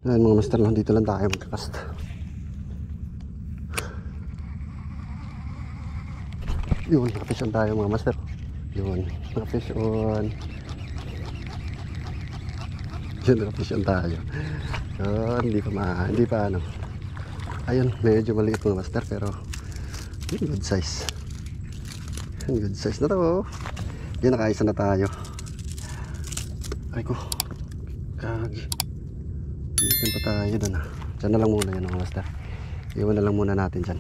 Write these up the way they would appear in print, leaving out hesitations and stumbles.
Ayan mga master, lang dito lang tayo magkakast. Yun, nakafish on tayo mga master. Yun, nakafish on. Yun, nakafish on tayo. Yun, hindi pa ano. Ayun, medyo maliit mga master pero good size. Good size na to. Yun, nakaisa na tayo. Ay ko, kagi. Ikan pa tayo doon ah. Diyan na lang muna yun mga master. Iwan na lang muna natin dyan.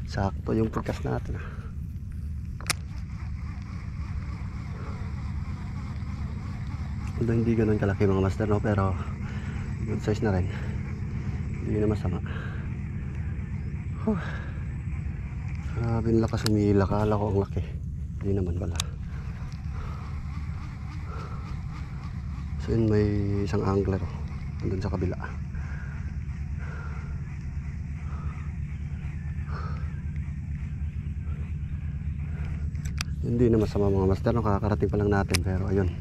Sakto yung podcast natin ah. Although hindi ganun kalaki mga master no, pero good size na rin. Hindi na masama. Grabe yung lakas umila. Kala ko ang laki. Hindi naman pala. So yun, may isang angler andun sa kabila. Hindi na masama mga master no, kakarating pa lang natin. Pero ayun,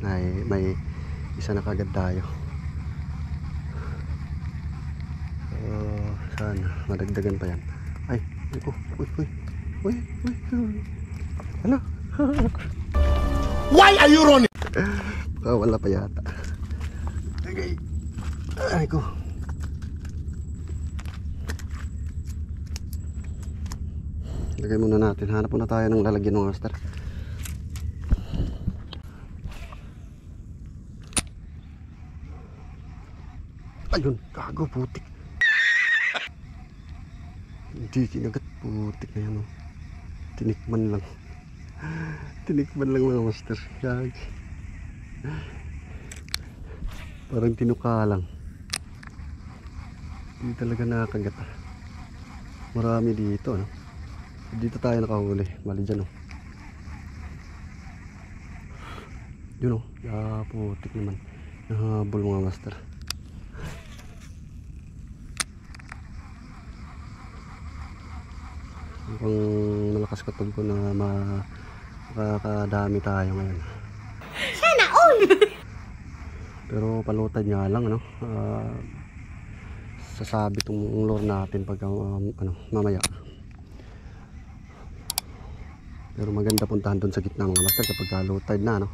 may isa na kagad tayo. Sana madagdagan pa yan. Ay, uy. Hala. Why are you running? Wala pa yata. Okay. Ay ko. Lagay muna natin. Hanap muna tayo ng lalagyan ng master. Ayun, kago, putik. Hindi kinagat, putik na yan oh. Tinikman lang mga master. Kag. Parang tinuka lang. Hindi talaga nakakagat ah. Marami dito no? Dito tayo nakahuli. Mali dyan oh. Yun oh, putik naman. Nahabol mga master. Mukhang malakas katog ko na makakadami tayo ngayon. Sana all! Pero palutad nga lang ano. Sasabi itong lure natin pag mamaya. Pero maganda puntahan doon sa gitna mga master kapag low tide na no.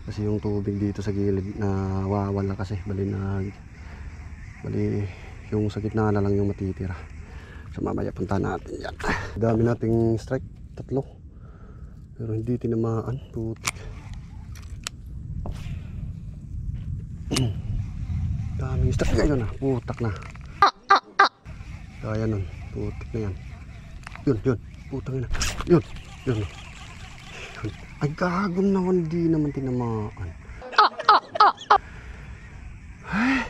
Kasi yung tubig dito sa gilid na wawala kasi bali yung sa gitna na lang yung matitira. So mamaya punta natin yan. Dami nating strike, 3. Pero hindi tinamaan, putik. Daming strike ngayon ah, putak na. Kaya nun, putik na yan. Yun, putang na. Yun. Ay gagom naman, hindi naman tinamaan. Ay.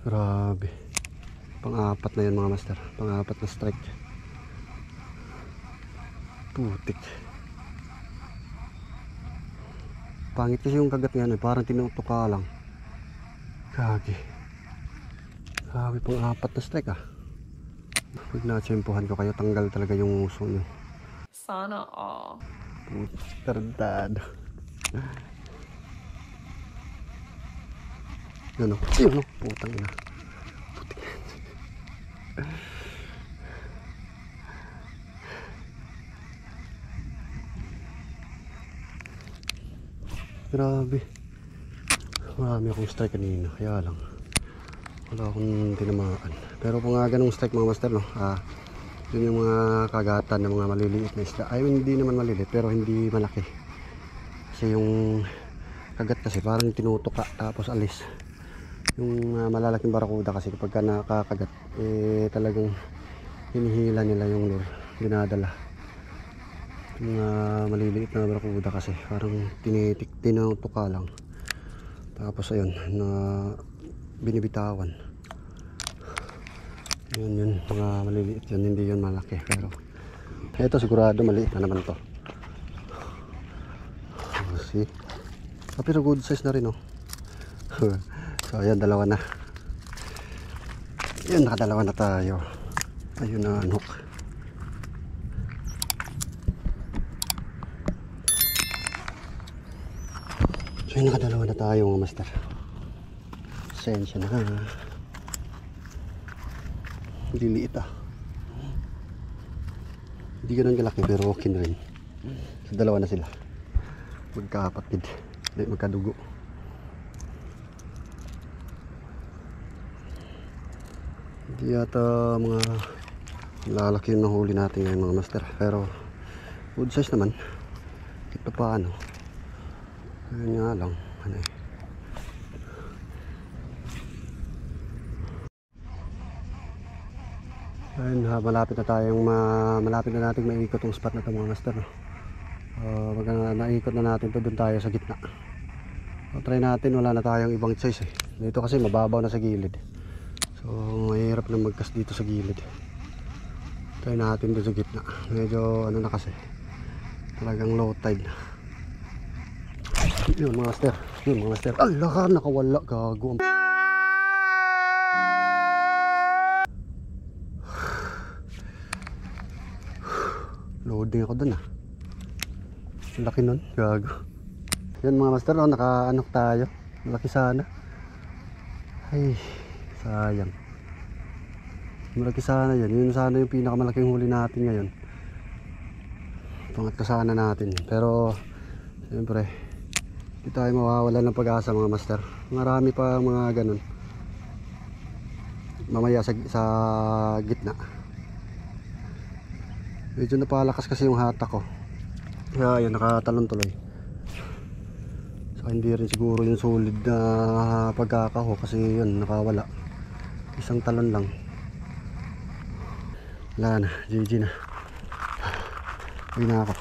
Grabe. Pang-apat na yun mga master. Pang-apat na strike. Putik. Pangit kasi yung kagat nga parang tinutuka lang. Kagi. Grabe, pang-apat na strike ah. Pag natsimpuhan ko kayo, tanggal talaga yung uso nyo. Sana all. Tardado. Yun o. Yun o. Putang ina. Putik. Grabe. Marami akong strike kanina. Kaya lang wala akong tinamaan. Pero kung nga ganong strike mga master no, yun yung mga kagatan ng mga maliliit na isda. Ay hindi naman maliliit pero hindi malaki. Kasi yung kagat kasi parang tinutuka tapos alis. Yung malalaking barakuda kasi kapag nakakagat talagang hinihila nila yung lure, dinadala. Yung maliliit na barakuda kasi parang tinutuka lang. Tapos ayun na binibitawan. Yun mga maliliit yun, hindi yun malaki. Pero ito sigurado maliit na naman to. See? Pero good size na rin oh. So ayan, dalawa na. Yun, nakadalawa na tayo. Ayun na hook. So yun, nakadalawa na tayo mga master. Pasensya na. Liliit ah. Hindi ganun kalaki pero okay na rin. So, dalawa na sila. Magkakapatid. Hindi, magkadugo. Hindi yata mga lalaki yung nahuli natin ngayon mga master. Pero good size naman. Ito pa ano. Ayun nga lang. Ano eh. Ayun, malapit na nating maikot yung spot na ito mga master. Pag naikot na natin to, doon tayo sa gitna. Try natin, wala na tayong ibang choice eh. Dito kasi mababaw na sa gilid. So mahirap na magkas dito sa gilid. Try natin doon sa gitna. Medyo ano na kasi, talagang low tide na. Yun mga master. Allah, nakawala, gago. Loading ako dun ah. Laki nun, gago. Yan mga master, oh, naka-anok tayo. Malaki sana. Ay, sayang. Malaki sana yan. Yun sana yung pinakamalaking huli natin ngayon. Pangatlo sana natin. Pero, siyempre, hindi tayo mawawala ng pag-asa mga master. Marami pa mga ganun. Mamaya sa gitna. Medyo napalakas kasi yung hatak ko. Kaya yun, nakatalon tuloy. So hindi rin siguro yung solid na pagkakaho kasi yun, nakawala. Isang talon lang. Wala na, GG na. Uwi na ako.